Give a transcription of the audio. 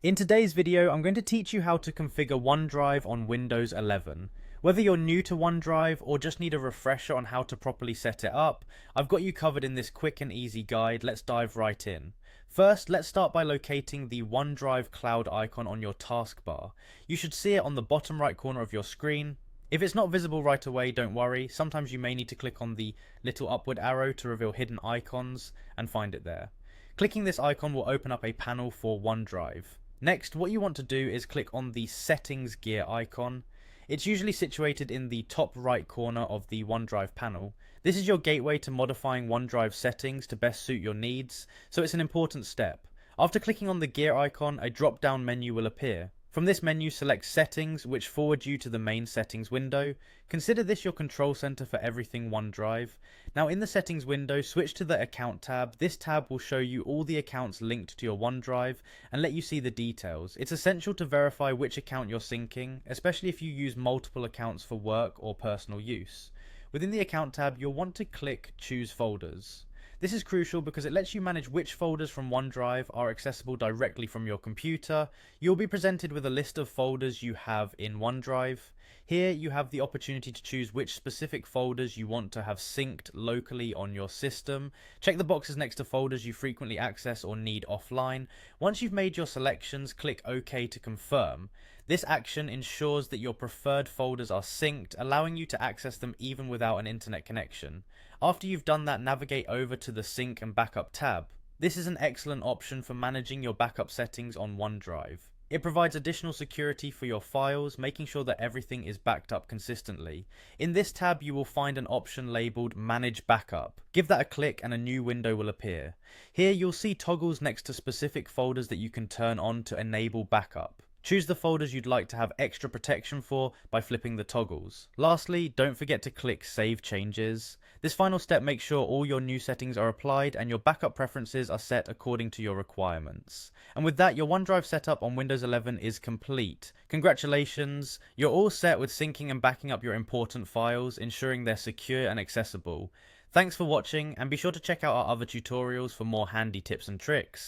In today's video, I'm going to teach you how to configure OneDrive on Windows 11. Whether you're new to OneDrive or just need a refresher on how to properly set it up, I've got you covered in this quick and easy guide. Let's dive right in. First, let's start by locating the OneDrive cloud icon on your taskbar. You should see it on the bottom right corner of your screen. If it's not visible right away, don't worry. Sometimes you may need to click on the little upward arrow to reveal hidden icons and find it there. Clicking this icon will open up a panel for OneDrive. Next, what you want to do is click on the settings gear icon. It's usually situated in the top right corner of the OneDrive panel. This is your gateway to modifying OneDrive settings to best suit your needs, so it's an important step. After clicking on the gear icon, a drop-down menu will appear. From this menu, select Settings, which forwards you to the main settings window. Consider this your control center for everything OneDrive. Now in the settings window, switch to the Account tab. This tab will show you all the accounts linked to your OneDrive and let you see the details. It's essential to verify which account you're syncing, especially if you use multiple accounts for work or personal use. Within the Account tab, you'll want to click Choose Folders. This is crucial because it lets you manage which folders from OneDrive are accessible directly from your computer. You'll be presented with a list of folders you have in OneDrive. Here you have the opportunity to choose which specific folders you want to have synced locally on your system. Check the boxes next to folders you frequently access or need offline. Once you've made your selections, click OK to confirm. This action ensures that your preferred folders are synced, allowing you to access them even without an internet connection. After you've done that, navigate over to the Sync and Backup tab. This is an excellent option for managing your backup settings on OneDrive. It provides additional security for your files, making sure that everything is backed up consistently. In this tab, you will find an option labeled Manage Backup. Give that a click and a new window will appear. Here you'll see toggles next to specific folders that you can turn on to enable backup. Choose the folders you'd like to have extra protection for by flipping the toggles. Lastly, don't forget to click Save Changes. This final step makes sure all your new settings are applied and your backup preferences are set according to your requirements. And with that, your OneDrive setup on Windows 11 is complete. Congratulations, you're all set with syncing and backing up your important files, ensuring they're secure and accessible. Thanks for watching, and be sure to check out our other tutorials for more handy tips and tricks.